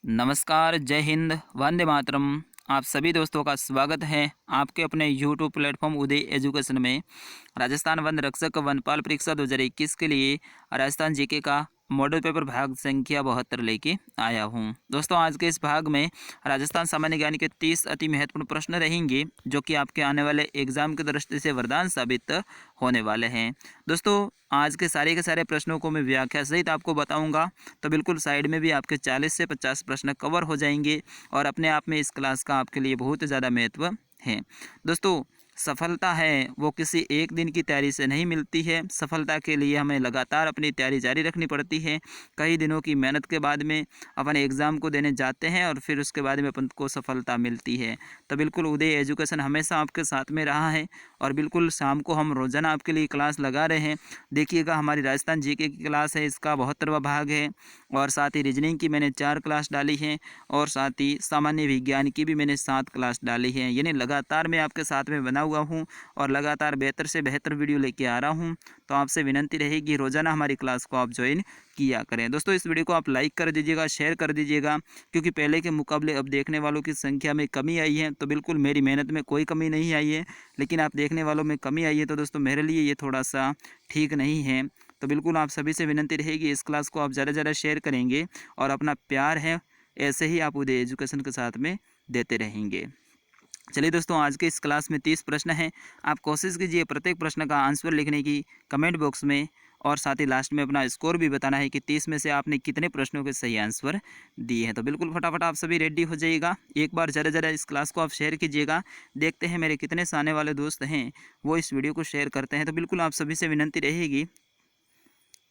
नमस्कार, जय हिंद, वंदे मातरम। आप सभी दोस्तों का स्वागत है आपके अपने यूट्यूब प्लेटफॉर्म उदय एजुकेशन में। राजस्थान वन रक्षक वनपाल परीक्षा 2021 के लिए राजस्थान जीके का मॉडल पेपर भाग संख्या 72 लेके आया हूं। दोस्तों, आज के इस भाग में राजस्थान सामान्य ज्ञान के 30 अति महत्वपूर्ण प्रश्न रहेंगे जो कि आपके आने वाले एग्जाम की दृष्टि से वरदान साबित होने वाले हैं। दोस्तों, आज के सारे प्रश्नों को मैं व्याख्या सहित आपको बताऊंगा, तो बिल्कुल साइड में भी आपके 40 से 50 प्रश्न कवर हो जाएंगे और अपने आप में इस क्लास का आपके लिए बहुत ज़्यादा महत्व है। दोस्तों, सफलता है वो किसी एक दिन की तैयारी से नहीं मिलती है। सफलता के लिए हमें लगातार अपनी तैयारी जारी रखनी पड़ती है। कई दिनों की मेहनत के बाद में अपन एग्ज़ाम को देने जाते हैं और फिर उसके बाद में अपन को सफलता मिलती है। तो बिल्कुल उदय एजुकेशन हमेशा आपके साथ में रहा है और बिल्कुल शाम को हम रोज़ाना आपके लिए क्लास लगा रहे हैं। देखिएगा, हमारी राजस्थान जीके की क्लास है, इसका 72वां भाग है और साथ ही रीजनिंग की मैंने 4 क्लास डाली हैं और साथ ही सामान्य विज्ञान की भी मैंने 7 क्लास डाली हैं। यानी लगातार मैं आपके साथ में बना हुआ हूँ और लगातार बेहतर से बेहतर वीडियो लेके आ रहा हूँ। तो आपसे विनंती रहेगी रोज़ाना हमारी क्लास को आप ज्वाइन किया करें। दोस्तों, इस वीडियो को आप लाइक कर दीजिएगा, शेयर कर दीजिएगा, क्योंकि पहले के मुकाबले अब देखने वालों की संख्या में कमी आई है। तो बिल्कुल मेरी मेहनत में कोई कमी नहीं आई है, लेकिन आप देखने वालों में कमी आई है। तो दोस्तों, मेरे लिए ये थोड़ा सा ठीक नहीं है। तो बिल्कुल आप सभी से विनंती रहेगी, इस क्लास को आप ज़्यादा से ज़्यादा शेयर करेंगे और अपना प्यार है ऐसे ही आप उदय एजुकेशन के साथ में देते रहेंगे। चलिए दोस्तों, आज के इस क्लास में 30 प्रश्न हैं। आप कोशिश कीजिए प्रत्येक प्रश्न का आंसर लिखने की कमेंट बॉक्स में, और साथ ही लास्ट में अपना स्कोर भी बताना है कि 30 में से आपने कितने प्रश्नों के सही आंसर दिए हैं। तो बिल्कुल फटाफट आप सभी रेडी हो जाइएगा। एक बार ज़रा ज़रा इस क्लास को आप शेयर कीजिएगा। देखते हैं मेरे कितने से आने वाले दोस्त हैं वो इस वीडियो को शेयर करते हैं। तो बिल्कुल आप सभी से विनंती रहेगी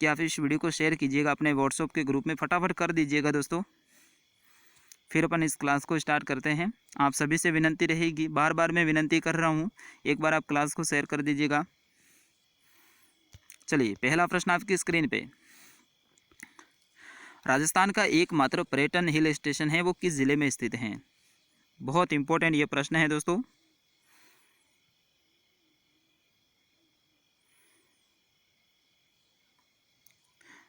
कि आप इस वीडियो को शेयर कीजिएगा अपने व्हाट्सएप के ग्रुप में, फटाफट कर दीजिएगा दोस्तों। फिर अपन इस क्लास को स्टार्ट करते हैं। आप सभी से विनंती रहेगी, बार बार मैं विनंती कर रहा हूँ, एक बार आप क्लास को शेयर कर दीजिएगा। चलिए, पहला प्रश्न आपकी स्क्रीन पे। राजस्थान का एकमात्र पर्यटन हिल स्टेशन है वो किस जिले में स्थित है? बहुत इंपॉर्टेंट ये प्रश्न है दोस्तों।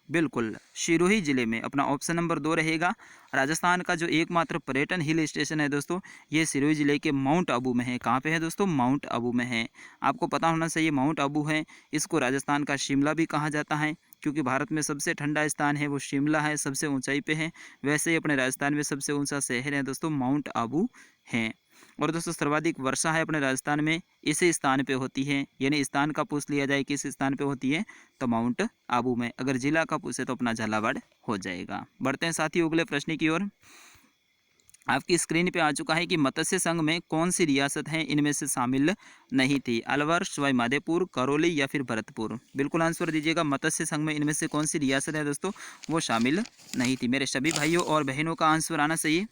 बिल्कुल, सिरोही जिले में अपना ऑप्शन नंबर 2 रहेगा। राजस्थान का जो एकमात्र पर्यटन हिल स्टेशन है दोस्तों, ये सिरोही जिले के माउंट आबू में है। कहाँ पे है दोस्तों? माउंट आबू में है। आपको पता होना चाहिए माउंट आबू है, इसको राजस्थान का शिमला भी कहा जाता है, क्योंकि भारत में सबसे ठंडा स्थान है वो शिमला है, सबसे ऊंचाई पे है। वैसे ही अपने राजस्थान में सबसे ऊंचा शहर है दोस्तों माउंट आबू है। और दोस्तों, सर्वाधिक वर्षा है अपने राजस्थान में इसी स्थान पे होती है। यानी स्थान का पूछ लिया जाए किस स्थान पे होती है, तो माउंट आबू में। अगर जिला का पूछे तो अपना झालावाड़ हो जाएगा। बढ़ते हैं साथियों अगले प्रश्न की ओर। आपकी स्क्रीन पे आ चुका है कि मत्स्य संघ में कौन सी रियासत है इनमें से शामिल नहीं थी? अलवर, सवाई माधोपुर, करौली या फिर भरतपुर? बिल्कुल आंसर दीजिएगा। मत्स्य संघ में इनमें से कौन सी रियासत है दोस्तों वो शामिल नहीं थी? मेरे सभी भाइयों और बहनों का आंसर आना चाहिए।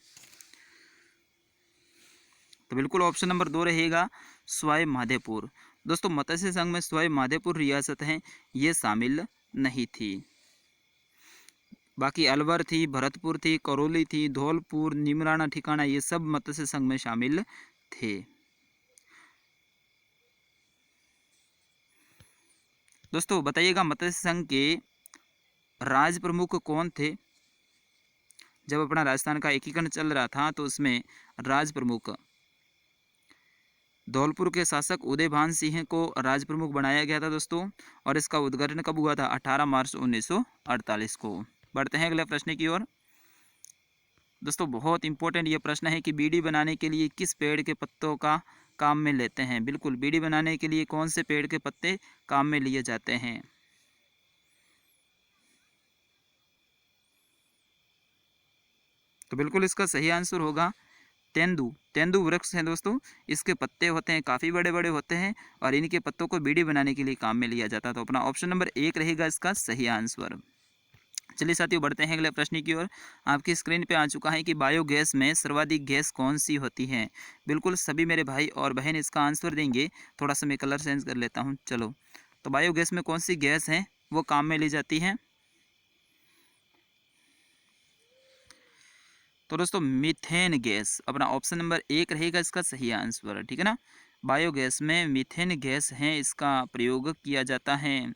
तो बिल्कुल ऑप्शन नंबर 2 रहेगा, सवाई माधोपुर। दोस्तों, मत्स्य संघ में सवाई माधोपुर रियासत है ये शामिल नहीं थी। बाकी अलवर थी, भरतपुर थी, करौली थी, धौलपुर, निमराना ठिकाना, ये सब मत्स्य संघ में शामिल थे। दोस्तों, बताइएगा मत्स्य संघ के राज प्रमुख कौन थे? जब अपना राजस्थान का एकीकरण चल रहा था तो उसमें राज प्रमुख धौलपुर के शासक उदयभान सिंह को राज प्रमुख बनाया गया था दोस्तों। और इसका उद्घाटन कब हुआ था? 18 मार्च 1948 को। बढ़ते हैं अगले प्रश्न की ओर। दोस्तों, बहुत इंपॉर्टेंट ये प्रश्न है कि बीड़ी बनाने के लिए किस पेड़ के पत्तों का काम में लेते हैं? बिल्कुल, बीड़ी बनाने के लिए कौन से पेड़ के पत्ते काम में लिए जाते हैं? तो बिल्कुल इसका सही आंसर होगा तेंदू। तेंदू वृक्ष है दोस्तों, इसके पत्ते होते हैं काफ़ी बड़े बड़े होते हैं और इनके पत्तों को बीड़ी बनाने के लिए काम में लिया जाता है। तो अपना ऑप्शन नंबर 1 रहेगा इसका सही आंसर। चलिए साथियों, बढ़ते हैं अगले प्रश्न की ओर। आपकी स्क्रीन पे आ चुका है कि बायोगैस में सर्वाधिक गैस कौन सी होती है? बिल्कुल सभी मेरे भाई और बहन इसका आंसर देंगे। थोड़ा सा मैं कलर चेंज कर लेता हूँ। चलो, तो बायोगैस में कौन सी गैस है वो काम में ली जाती है? तो दोस्तों, मीथेन गैस अपना ऑप्शन नंबर 1 रहेगा इसका सही आंसर। ठीक है ना? बायोगैस में मीथेन गैस है, इसका प्रयोग किया जाता है।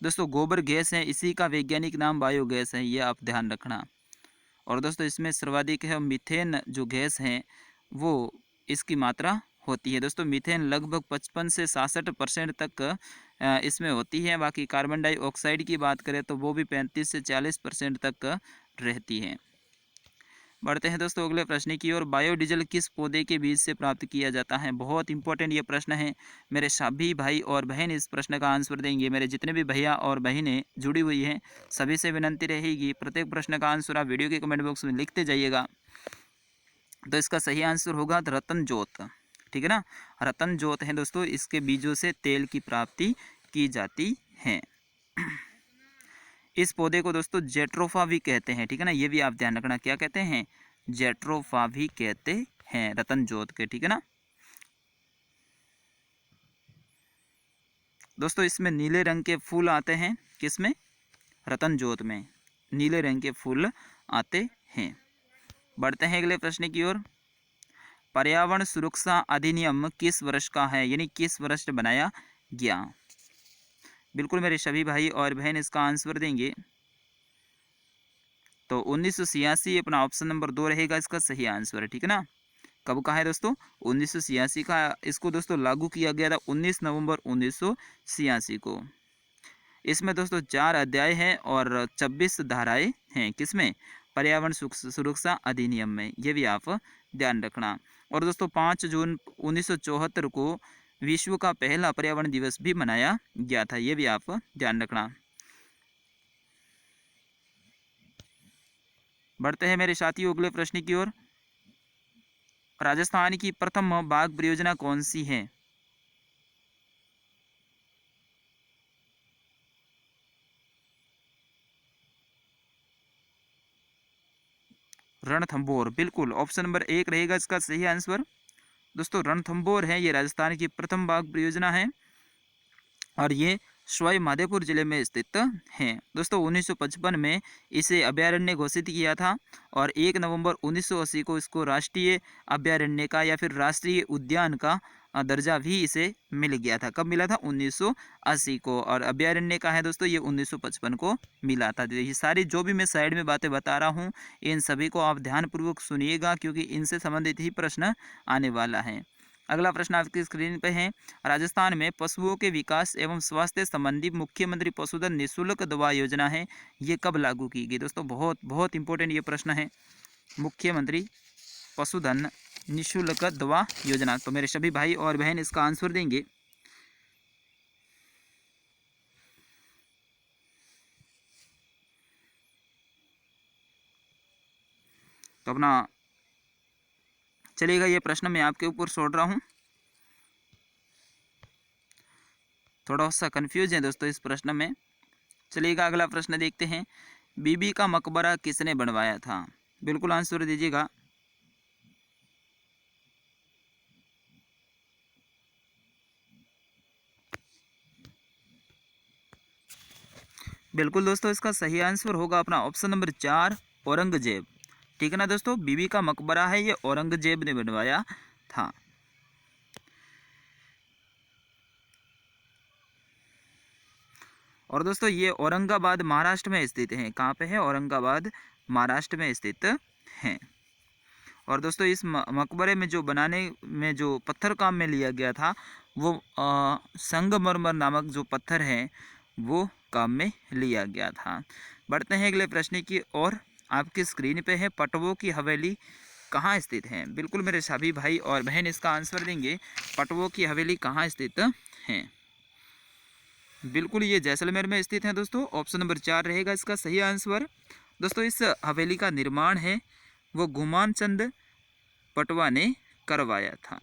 दोस्तों गोबर गैस है, इसी का वैज्ञानिक नाम बायोगैस है, ये आप ध्यान रखना। और दोस्तों इसमें सर्वाधिक है मीथेन जो गैस है वो इसकी मात्रा होती है। दोस्तों मीथेन लगभग 55 से 66% तक इसमें होती है। बाकी कार्बन डाइऑक्साइड की बात करें तो वो भी 35 से 40% तक रहती है। बढ़ते हैं दोस्तों अगले प्रश्न की ओर। बायोडीजल किस पौधे के बीज से प्राप्त किया जाता है? बहुत इंपॉर्टेंट ये प्रश्न है। मेरे सभी भाई और बहन इस प्रश्न का आंसर देंगे। मेरे जितने भी भैया और बहनें जुड़ी हुई हैं सभी से विनंती रहेगी, प्रत्येक प्रश्न का आंसर आप वीडियो के कमेंट बॉक्स में लिखते जाइएगा। तो इसका सही आंसर होगा रतन जोत, ठीक है ना। रतन जोत है दोस्तों, इसके बीजों से तेल की प्राप्ति की जाती है। इस पौधे को दोस्तों जेट्रोफा भी कहते हैं, ठीक है ना, ये भी आप ध्यान रखना। क्या कहते हैं? जेट्रोफा भी कहते हैं रतन जोत के, ठीक है ना। दोस्तों इसमें नीले रंग के फूल आते हैं, किसमें? रतन जोत में नीले रंग के फूल आते हैं। बढ़ते हैं अगले प्रश्न की ओर। पर्यावरण सुरक्षा अधिनियम किस वर्ष का है, यानी किस वर्ष बनाया गया? बिल्कुल मेरे सभी भाई और बहन इसका आंसर देंगे। तो 1986 अपना ऑप्शन नंबर 2 रहेगा इसका सही आंसर, ठीक है ना। कब का है दोस्तों? 1986 का। इसको दोस्तों लागू किया गया था 19 नवंबर 1986 को। इसमें दोस्तों 4 अध्याय हैं और 26 धाराएं हैं, किसमें? पर्यावरण सुरक्षा अधिनियम में, ये भी आप ध्यान रखना। और दोस्तों 5 जून 1974 को विश्व का पहला पर्यावरण दिवस भी मनाया गया था, ये भी आप ध्यान रखना। बढ़ते हैं मेरे साथियों अगले प्रश्न की ओर। राजस्थान की प्रथम बाघ परियोजना कौन सी है? रणथंभौर, बिल्कुल ऑप्शन नंबर 1 रहेगा इसका सही आंसर। दोस्तों रणथंभौर है, ये राजस्थान की प्रथम बाघ परियोजना है और ये सवाई माधोपुर जिले में स्थित है। दोस्तों 1955 में इसे अभयारण्य घोषित किया था और 1 नवंबर 1980 को इसको राष्ट्रीय अभयारण्य का या फिर राष्ट्रीय उद्यान का दर्जा भी इसे मिल गया था। कब मिला था? 1980 को। और अभयारण्य का है दोस्तों ये 1955 को मिला था। ये सारी जो भी मैं साइड में बातें बता रहा हूँ इन सभी को आप ध्यानपूर्वक सुनिएगा क्योंकि इनसे संबंधित ही प्रश्न आने वाला है। अगला प्रश्न आपकी स्क्रीन पे है। राजस्थान में पशुओं के विकास एवं स्वास्थ्य संबंधी मुख्यमंत्री पशुधन निःशुल्क दवा योजना है, ये कब लागू की गई? दोस्तों बहुत बहुत इंपॉर्टेंट ये प्रश्न है। मुख्यमंत्री पशुधन निःशुल्क दवा योजना, तो मेरे सभी भाई और बहन इसका आंसर देंगे। तो अपना चलिएगा, ये प्रश्न मैं आपके ऊपर छोड़ रहा हूँ। थोड़ा सा कंफ्यूज है दोस्तों इस प्रश्न में। चलिएगा अगला प्रश्न देखते हैं। बीबी का मकबरा किसने बनवाया था? बिल्कुल आंसर दीजिएगा। बिल्कुल दोस्तों इसका सही आंसर होगा अपना ऑप्शन नंबर 4 औरंगजेब, ठीक है ना दोस्तों। बीबी का मकबरा है ये औरंगजेब ने बनवाया था। और दोस्तों ये औरंगाबाद महाराष्ट्र में स्थित है। कहाँ पे है? औरंगाबाद महाराष्ट्र में स्थित है। और दोस्तों इस मकबरे में जो बनाने में जो पत्थर काम में लिया गया था वो संगमरमर नामक जो पत्थर है वो काम में लिया गया था। बढ़ते हैं अगले प्रश्न की और। आपकी स्क्रीन पे है पटवों की हवेली कहाँ स्थित है? बिल्कुल मेरे सभी भाई और बहन इसका आंसर देंगे। पटवों की हवेली कहाँ स्थित है? बिल्कुल ये जैसलमेर में स्थित है दोस्तों। ऑप्शन नंबर 4 रहेगा इसका सही आंसर। दोस्तों इस हवेली का निर्माण है वो गुमान चंद पटवा ने करवाया था।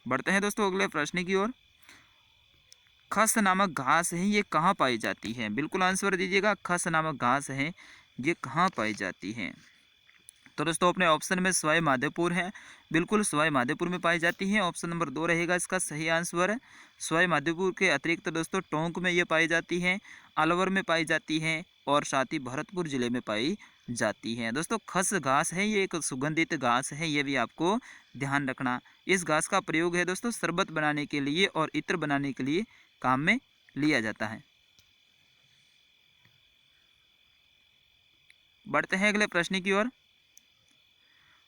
बढ़ते हैं दोस्तों अगले प्रश्न की ओर। खस नामक घास है ये कहाँ पाई जाती है? बिल्कुल आंसर दीजिएगा। खस नामक घास है ये कहाँ पाई जाती है? तो दोस्तों अपने ऑप्शन में सवाई माधोपुर है, बिल्कुल सवाई माधोपुर में पाई जाती है। ऑप्शन नंबर 2 रहेगा इसका सही आंसर। सवाई माधोपुर के अतिरिक्त दोस्तों टोंक में ये पाई जाती है, अलवर में पाई जाती है और साथ ही भरतपुर जिले में पाई जाती है। दोस्तों खस घास है ये एक सुगंधित घास है, ये भी आपको ध्यान रखना। इस घास का प्रयोग है दोस्तों शरबत बनाने के लिए और इत्र बनाने के लिए काम में लिया जाता है। बढ़ते हैं अगले प्रश्न की ओर।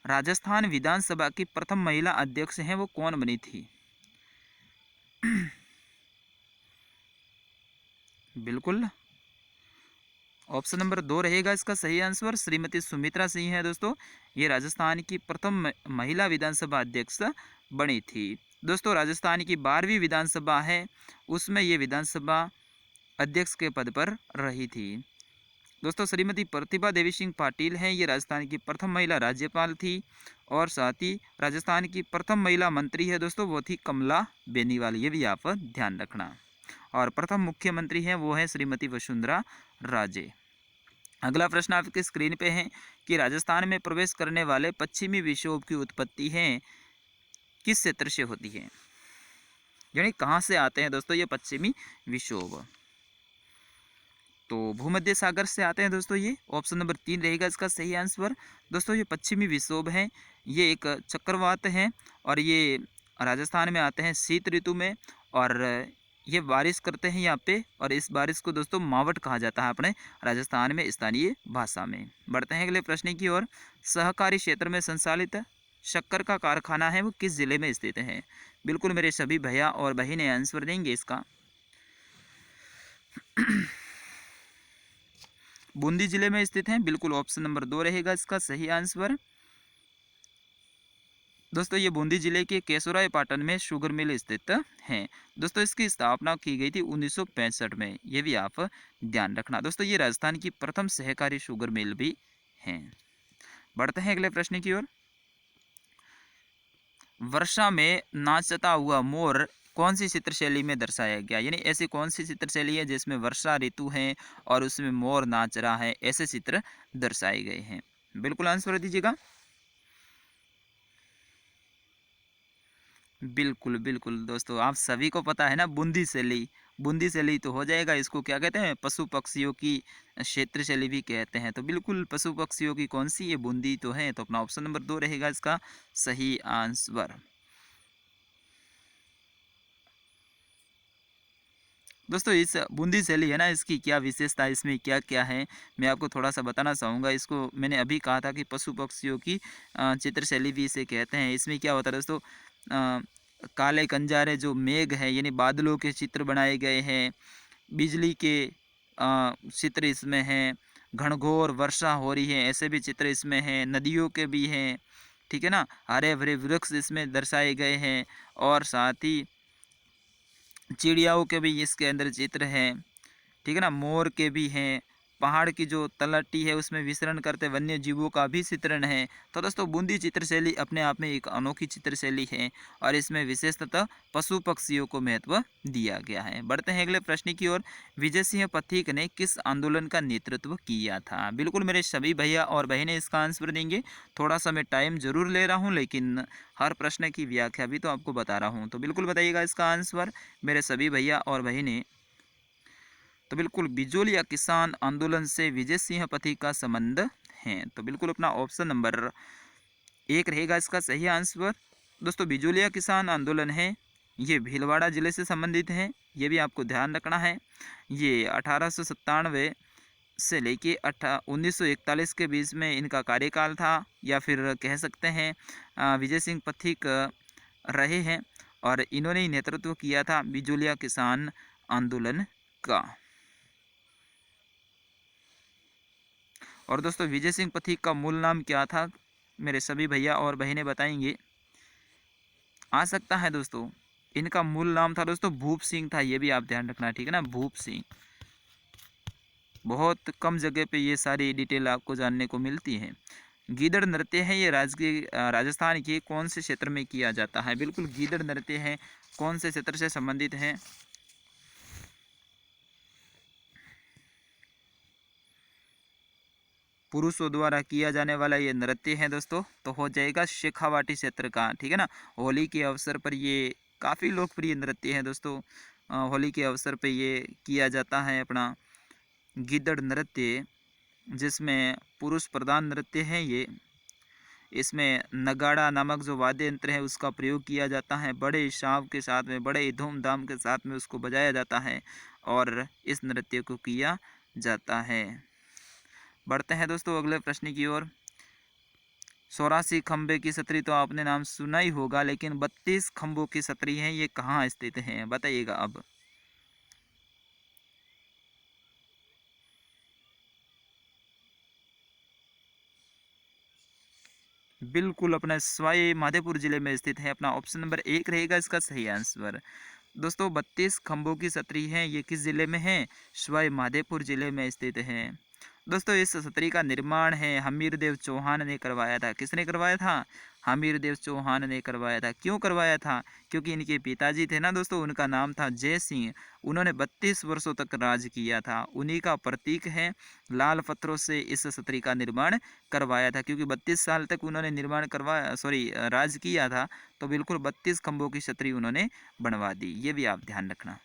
राजस्थान विधानसभा की प्रथम महिला अध्यक्ष हैं वो कौन बनी थी? बिल्कुल ऑप्शन नंबर 2 रहेगा इसका सही आंसर, श्रीमती सुमित्रा सिंह है दोस्तों। ये राजस्थान की प्रथम महिला विधानसभा अध्यक्ष बनी थी। दोस्तों राजस्थान की 12वीं विधानसभा है, उसमें ये विधानसभा अध्यक्ष के पद पर रही थी। दोस्तों श्रीमती प्रतिभा देवी सिंह पाटिल हैं, ये राजस्थान की प्रथम महिला राज्यपाल थी। और साथ ही राजस्थान की प्रथम महिला मंत्री है दोस्तों, वो थी कमला बेनीवाल, ये भी आप ध्यान रखना। और प्रथम मुख्यमंत्री हैं वो है श्रीमती वसुंधरा राजे। अगला प्रश्न आपके स्क्रीन पे है कि राजस्थान में प्रवेश करने वाले पश्चिमी विक्षोभ की उत्पत्ति है किस क्षेत्र से होती है, यानी कहाँ से आते हैं दोस्तों ये पश्चिमी विक्षोभ? तो भूमध्य सागर से आते हैं दोस्तों। ये ऑप्शन नंबर 3 रहेगा इसका सही आंसर। दोस्तों ये पश्चिमी विक्षोभ है, ये एक चक्रवात है और ये राजस्थान में आते हैं शीत ऋतु में, और ये बारिश करते हैं यहाँ पे, और इस बारिश को दोस्तों मावट कहा जाता है अपने राजस्थान में स्थानीय भाषा में। बढ़ते हैं अगले प्रश्न की ओर। सहकारी क्षेत्र में संचालित शक्कर का कारखाना है वो किस जिले में स्थित है? बिल्कुल मेरे सभी भैया और बहनें आंसर देंगे इसका। बूंदी जिले में स्थित है, बिल्कुल ऑप्शन नंबर 2 रहेगा इसका सही आंसर। दोस्तों ये बूंदी जिले के केसोराय पाटन में शुगर मिल स्थित है। दोस्तों इसकी स्थापना की गई थी 1965 में, ये भी आप ध्यान रखना। दोस्तों ये राजस्थान की प्रथम सहकारी शुगर मिल भी है। बढ़ते हैं अगले प्रश्न की ओर। वर्षा में नाचता हुआ मोर कौन सी चित्रशैली में दर्शाया गया, यानी ऐसी कौन सी चित्रशैली है जिसमें वर्षा ऋतु है और उसमें मोर नाच रहा है, ऐसे चित्र दर्शाए गए हैं? बिल्कुल आंसर दीजिएगा। बिल्कुल बिल्कुल दोस्तों, आप सभी को पता है ना, बूंदी शैली। बूंदी शैली तो हो जाएगा, इसको क्या कहते हैं, पशु पक्षियों की क्षेत्र शैली भी कहते हैं। तो बिल्कुल पशु पक्षियों की कौन सी, ये बूंदी तो है, तो अपना ऑप्शन नंबर 2 रहेगा इसका सही आंसर। दोस्तों इस बूंदी शैली है ना, इसकी क्या विशेषता, इसमें क्या क्या है, मैं आपको थोड़ा सा बताना चाहूँगा। इसको मैंने अभी कहा था कि पशु पक्षियों की चित्र शैली भी इसे कहते हैं। इसमें क्या होता है दोस्तों, काले कंजारे जो मेघ है यानी बादलों के चित्र बनाए गए हैं, बिजली के चित्र इसमें हैं, घनघोर वर्षा हो रही है ऐसे भी चित्र इसमें हैं, नदियों के भी हैं, ठीक है ना, हरे भरे वृक्ष इसमें दर्शाए गए हैं, और साथ ही चिड़ियाओं के भी इसके अंदर चित्र हैं, ठीक है ना, मोर के भी हैं, पहाड़ की जो तलहटी है उसमें विचरण करते वन्य जीवों का भी चित्रण है। तो दोस्तों बूंदी चित्रशैली अपने आप में एक अनोखी चित्रशैली है और इसमें विशेषतः पशु पक्षियों को महत्व दिया गया है। बढ़ते हैं अगले प्रश्न की ओर। विजय सिंह पथिक ने किस आंदोलन का नेतृत्व किया था? बिल्कुल मेरे सभी भैया और बहनें इसका आंसर देंगे। थोड़ा सा मैं टाइम जरूर ले रहा हूँ, लेकिन हर प्रश्न की व्याख्या भी तो आपको बता रहा हूँ, तो बिल्कुल बताइएगा इसका आंसर मेरे सभी भैया और बहनें। तो बिल्कुल बिजोलिया किसान आंदोलन से विजय सिंह पथिक का संबंध है, तो बिल्कुल अपना ऑप्शन नंबर 1 रहेगा इसका सही आंसर। दोस्तों बिजोलिया किसान आंदोलन है, ये भीलवाड़ा जिले से संबंधित है, ये भी आपको ध्यान रखना है। ये 1897 से लेके 1941 के बीच में इनका कार्यकाल था, या फिर कह सकते हैं विजय सिंह पथिक रहे हैं, और इन्होंने ही नेतृत्व किया था बिजोलिया किसान आंदोलन का। और दोस्तों विजय सिंह पथिक का मूल नाम क्या था, मेरे सभी भैया और बहनें बताएंगे। आ सकता है दोस्तों, इनका मूल नाम था दोस्तों भूप सिंह था, ये भी आप ध्यान रखना, ठीक है ना, भूप सिंह। बहुत कम जगह पे ये सारी डिटेल आपको जानने को मिलती है। गीदड़ नृत्य है, ये राजस्थान के कौन से क्षेत्र में किया जाता है? बिल्कुल गीदड़ नृत्य है, कौन से क्षेत्र से संबंधित है? पुरुषों द्वारा किया जाने वाला ये नृत्य है दोस्तों, तो हो जाएगा शेखावाटी क्षेत्र का, ठीक है ना। होली के अवसर पर ये काफ़ी लोकप्रिय नृत्य है दोस्तों। होली के अवसर पर ये किया जाता है अपना गीदड़ नृत्य, जिसमें पुरुष प्रधान नृत्य है ये। इसमें नगाड़ा नामक जो वाद्य यंत्र है उसका प्रयोग किया जाता है। बड़े शाव के साथ में, बड़े धूमधाम के साथ में उसको बजाया जाता है और इस नृत्य को किया जाता है। बढ़ते हैं दोस्तों अगले प्रश्न की ओर। 84 खंबे की छतरी तो आपने नाम सुना ही होगा, लेकिन 32 खंभों की छतरी है, ये कहाँ स्थित है बताइएगा अब। बिल्कुल अपना सवाई माधोपुर जिले में स्थित है। अपना ऑप्शन नंबर 1 रहेगा इसका सही आंसर। दोस्तों 32 खंभों की छतरी है, ये किस जिले में है? सवाई माधोपुर जिले में स्थित है। दोस्तों इस छतरी का निर्माण है हमीरदेव चौहान ने करवाया था। किसने करवाया था? हमीरदेव चौहान ने करवाया था। क्यों करवाया था? क्योंकि इनके पिताजी थे ना दोस्तों, उनका नाम था जय सिंह। उन्होंने 32 वर्षों तक राज किया था, उन्हीं का प्रतीक है। लाल पत्थरों से इस छतरी का निर्माण करवाया था, क्योंकि 32 साल तक उन्होंने निर्माण करवाया राज किया था, तो बिल्कुल 32 खंभों की छतरी उन्होंने बनवा दी। ये भी आप ध्यान रखना।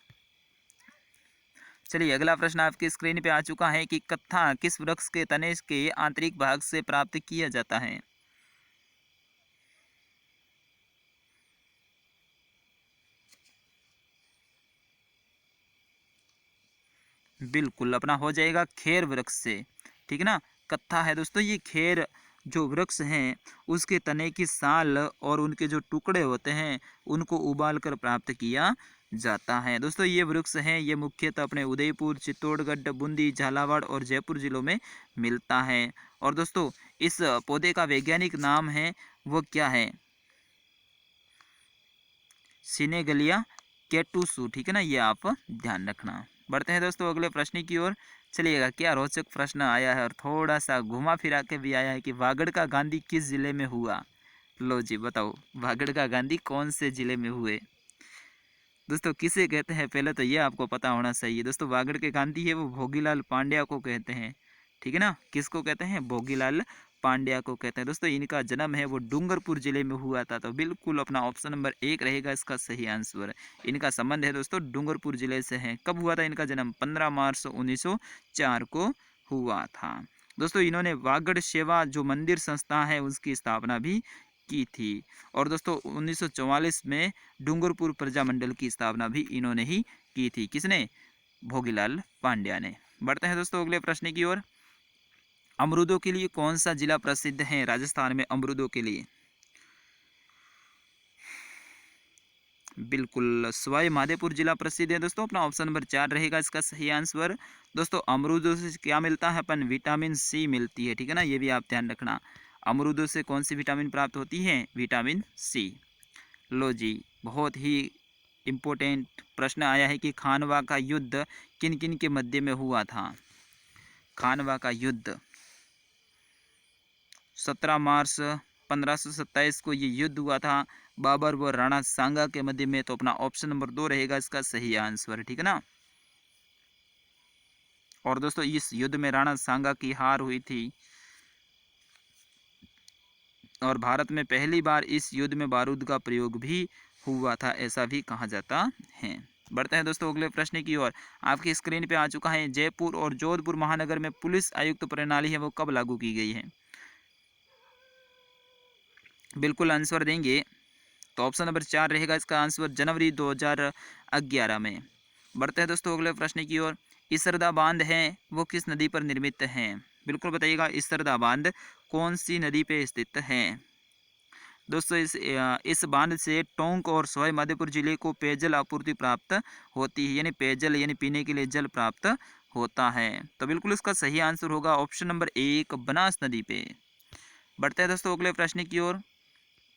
चलिए अगला प्रश्न आपकी स्क्रीन पे आ चुका है कि कत्था किस वृक्ष के तने के आंतरिक भाग से प्राप्त किया जाता है? बिल्कुल अपना हो जाएगा खेर वृक्ष से, ठीक है ना। कत्था है दोस्तों, ये खेर जो वृक्ष हैं उसके तने की साल और उनके जो टुकड़े होते हैं उनको उबाल कर प्राप्त किया जाता है। दोस्तों ये वृक्ष हैं, ये मुख्यतः अपने उदयपुर, चित्तौड़गढ़, बूंदी, झालावाड़ और जयपुर जिलों में मिलता है। और दोस्तों इस पौधे का वैज्ञानिक नाम है वो क्या है? सिनेगलिया केटुसू, ठीक है ना, ये आप ध्यान रखना। बढ़ते हैं दोस्तों अगले प्रश्न की ओर। चलिएगा क्या रोचक प्रश्न आया है और थोड़ा सा घुमा फिरा के भी आया है कि वागड़ का गांधी किस जिले में हुआ? लो जी बताओ, वागड़ का गांधी कौन से जिले में हुए? दोस्तों किसे कहते हैं पहले तो ये आपको पता होना चाहिए। दोस्तों वागड़ के गांधी है वो भोगीलाल पांड्या को कहते हैं, ठीक है ना। किसको कहते हैं? भोगीलाल पांड्या को कहते हैं। दोस्तों इनका जन्म है वो डूंगरपुर जिले में हुआ था, तो बिल्कुल अपना ऑप्शन नंबर 1 रहेगा इसका सही आंसर। इनका संबंध है दोस्तों डूंगरपुर जिले से है। कब हुआ था इनका जन्म? 15 मार्च 1904 को हुआ था। दोस्तों इन्होंने वागड़ सेवा जो मंदिर संस्था है उसकी स्थापना भी की थी। और दोस्तों 1944 में डूंगरपुर प्रजामंडल की स्थापना भी इन्होंने ही की थी। किसने? भोगीलाल पांड्या ने। बढ़ते हैं दोस्तों अगले प्रश्न की ओर। अमरूदों के लिए कौन सा जिला प्रसिद्ध है राजस्थान में अमरूदों के लिए? बिल्कुल सवाई माधोपुर जिला प्रसिद्ध है दोस्तों। अपना ऑप्शन नंबर 4 रहेगा इसका सही आंसर। दोस्तों अमरूदों से क्या मिलता है? अपन विटामिन सी मिलती है, ठीक है ना, ये भी आप ध्यान रखना। अमरूदों से कौन सी विटामिन प्राप्त होती है? Vitamin C. लो जी, बहुत ही इम्पोर्टेंट प्रश्न आया है कि खानवा का युद्ध किन किन के मध्य में हुआ था? खानवा का युद्ध 17 मार्च 1527 को ये युद्ध हुआ था बाबर व राणा सांगा के मध्य में। तो अपना ऑप्शन नंबर 2 रहेगा इसका सही आंसर, ठीक है ना। और दोस्तों इस युद्ध में राणा सांगा की हार हुई थी और भारत में पहली बार इस युद्ध में बारूद का प्रयोग भी हुआ था, ऐसा भी कहा जाता है। बढ़ते हैं दोस्तों अगले प्रश्न की ओर। आपकी स्क्रीन पे आ चुका है जयपुर और जोधपुर महानगर में पुलिस आयुक्त प्रणाली है वो कब लागू की गई है? बिल्कुल आंसर देंगे तो ऑप्शन नंबर 4 रहेगा इसका आंसर, जनवरी 2011 में। बढ़ते हैं दोस्तों अगले प्रश्न की ओर। इसरदा बांध है वो किस नदी पर निर्मित है? बिल्कुल बताइएगा, इसरदा बांध कौन सी नदी पे स्थित है? दोस्तों इस बांध से टोंक और सवाई माधोपुर जिले को पेयजल आपूर्ति प्राप्त होती है, यानी पेयजल यानी पीने के लिए जल प्राप्त होता है। तो बिल्कुल इसका सही आंसर होगा ऑप्शन नंबर 1, बनास नदी पे। बढ़ते हैं दोस्तों अगले प्रश्न की ओर।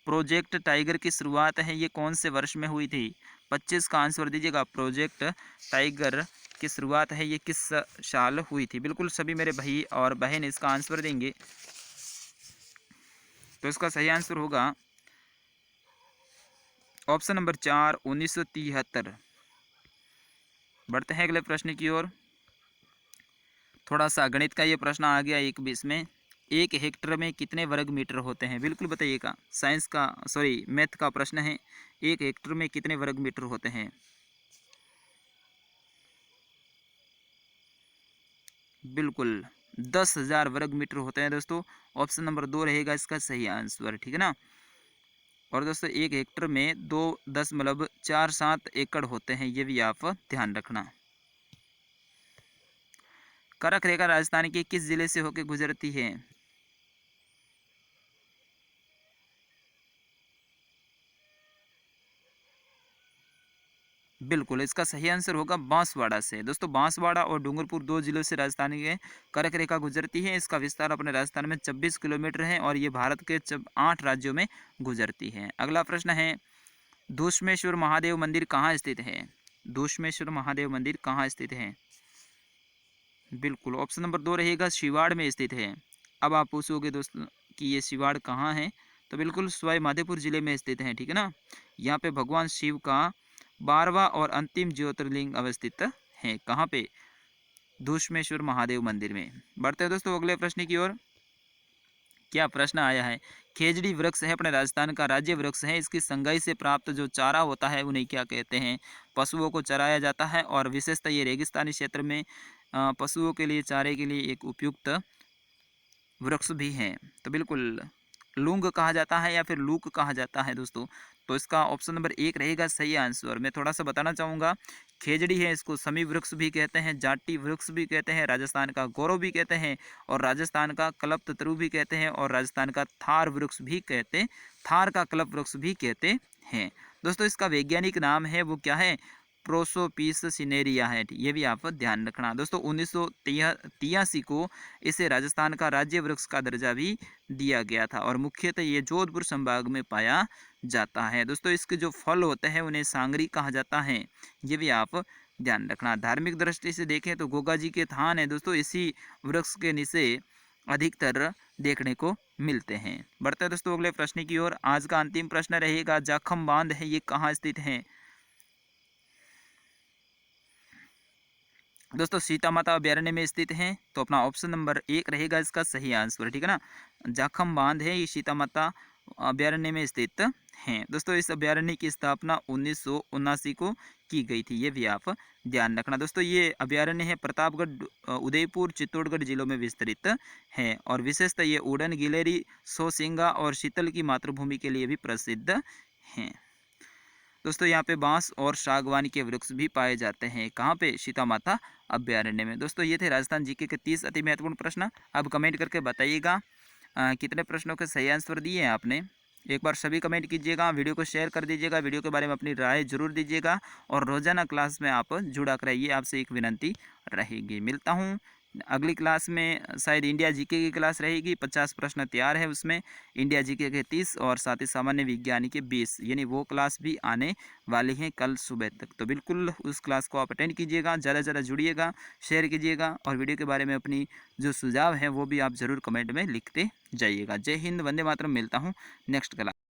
प्रोजेक्ट टाइगर की शुरुआत है ये कौन से वर्ष में हुई थी? 25 का आंसर दीजिएगा। प्रोजेक्ट टाइगर की शुरुआत है ये किस साल हुई थी? बिल्कुल सभी मेरे भाई और बहन इसका आंसर देंगे, तो इसका सही आंसर होगा ऑप्शन नंबर 4, 1973। बढ़ते हैं अगले प्रश्न की ओर। थोड़ा सा गणित का ये प्रश्न आ गया एक बीच में। 1 हेक्टर में कितने वर्ग मीटर होते हैं? बिल्कुल बताइएगा। साइंस का मैथ का प्रश्न है। 1 हेक्टर में कितने वर्ग मीटर होते हैं? बिल्कुल 10,000 वर्ग मीटर होते हैं दोस्तों। ऑप्शन नंबर 2 रहेगा इसका सही आंसर, ठीक है ना। और दोस्तों 1 हेक्टर में 2.47 एकड़ होते हैं, ये भी आप ध्यान रखना। कर्क रेखा राजस्थान के किस जिले से होकर गुजरती है? बिल्कुल, इसका सही आंसर होगा बांसवाड़ा से। दोस्तों बांसवाड़ा और डूंगरपुर 2 जिलों से राजस्थान के कर्क रेखा गुजरती है। इसका विस्तार अपने राजस्थान में 26 किलोमीटर है और ये भारत के 8 राज्यों में गुजरती है। अगला प्रश्न है, धूष्मेश्वर महादेव मंदिर कहाँ स्थित है? धूष्मेश्वर महादेव मंदिर कहाँ स्थित है? बिल्कुल, ऑप्शन नंबर 2 रहेगा शिवाड़ में स्थित है। अब आप पूछोगे दोस्तों कि ये शिवाड़ कहाँ है, तो बिल्कुल सवाई माधोपुर जिले में स्थित है, ठीक है ना। यहाँ पे भगवान शिव का 12वां और अंतिम ज्योतिर्लिंग अवस्थित है। कहाँ पे? धूष्मेश्वर महादेव मंदिर में। बढ़ते हैं दोस्तों अगले प्रश्न की ओर। क्या प्रश्न आया है, खेजड़ी वृक्ष है अपने राजस्थान का राज्य वृक्ष है। इसकी संगाई से प्राप्त जो चारा होता है उन्हें क्या कहते हैं? पशुओं को चराया जाता है और विशेषतः ये रेगिस्तानी क्षेत्र में पशुओं के लिए चारे के लिए एक उपयुक्त वृक्ष भी हैं। तो बिल्कुल लूंग कहा जाता है या फिर लूक कहा जाता है दोस्तों। तो इसका ऑप्शन नंबर 1 रहेगा सही आंसर। मैं थोड़ा सा बताना चाहूँगा, खेजड़ी है इसको समी वृक्ष भी कहते हैं, जाटी वृक्ष भी कहते हैं, राजस्थान का गौरव भी कहते हैं और राजस्थान का कल्पतरु भी कहते हैं और राजस्थान का थार वृक्ष भी कहते, थार का कल्प वृक्ष भी कहते हैं। दोस्तों इसका वैज्ञानिक नाम है वो क्या है? प्रोसोपिस सिनेरिया है। ये भी आप ध्यान रखना। दोस्तों 1983 को इसे राजस्थान का राज्य वृक्ष का दर्जा भी दिया गया था और मुख्यतः ये जोधपुर संभाग में पाया जाता है। दोस्तों इसके जो फल होते हैं उन्हें सांगरी कहा जाता है, ये भी आप ध्यान रखना। धार्मिक दृष्टि से देखें तो गोगा जी के थान है दोस्तों, इसी वृक्ष के नीचे अधिकतर देखने को मिलते हैं। बढ़ते हैं दोस्तों अगले प्रश्न की ओर। आज का अंतिम प्रश्न रहेगा, जाखम बांध है ये कहाँ स्थित है? दोस्तों सीता माता अभ्यारण्य में स्थित है। तो अपना ऑप्शन नंबर 1 रहेगा इसका सही आंसर, ठीक है ना। जाखम बांध है ये सीता माता अभ्यारण्य में स्थित हैं। दोस्तों इस अभ्यारण्य की स्थापना 1979 को की गई थी, ये भी आप ध्यान रखना। दोस्तों ये अभ्यारण्य है प्रतापगढ़, उदयपुर, चित्तौड़गढ़ जिलों में विस्तृत है और विशेषतः ये उड़न, गिलेरी, सोसिंगा और शीतल की मातृभूमि के लिए भी प्रसिद्ध हैं। दोस्तों यहाँ पे बांस और सागवान के वृक्ष भी पाए जाते हैं। कहाँ पे? सीता माता अभ्यारण्य में। दोस्तों ये थे राजस्थान जीके के 30 अति महत्वपूर्ण प्रश्न। अब कमेंट करके बताइएगा कितने प्रश्नों के सही आंसर दिए हैं आपने। एक बार सभी कमेंट कीजिएगा, वीडियो को शेयर कर दीजिएगा, वीडियो के बारे में अपनी राय जरूर दीजिएगा और रोजाना क्लास में आप जुड़ा कराइए, आपसे एक विनंती रहेगी। मिलता हूँ अगली क्लास में, शायद इंडिया जीके की क्लास रहेगी। 50 प्रश्न तैयार है उसमें, इंडिया जीके के 30 और साथ ही सामान्य विज्ञान के 20, यानी वो क्लास भी आने वाली हैं कल सुबह तक। तो बिल्कुल उस क्लास को आप अटेंड कीजिएगा, ज़्यादा से ज़्यादा जुड़िएगा, शेयर कीजिएगा और वीडियो के बारे में अपनी जो सुझाव है वो भी आप ज़रूर कमेंट में लिखते जाइएगा। जय हिंद, वंदे मातरम। मिलता हूँ नेक्स्ट क्लास।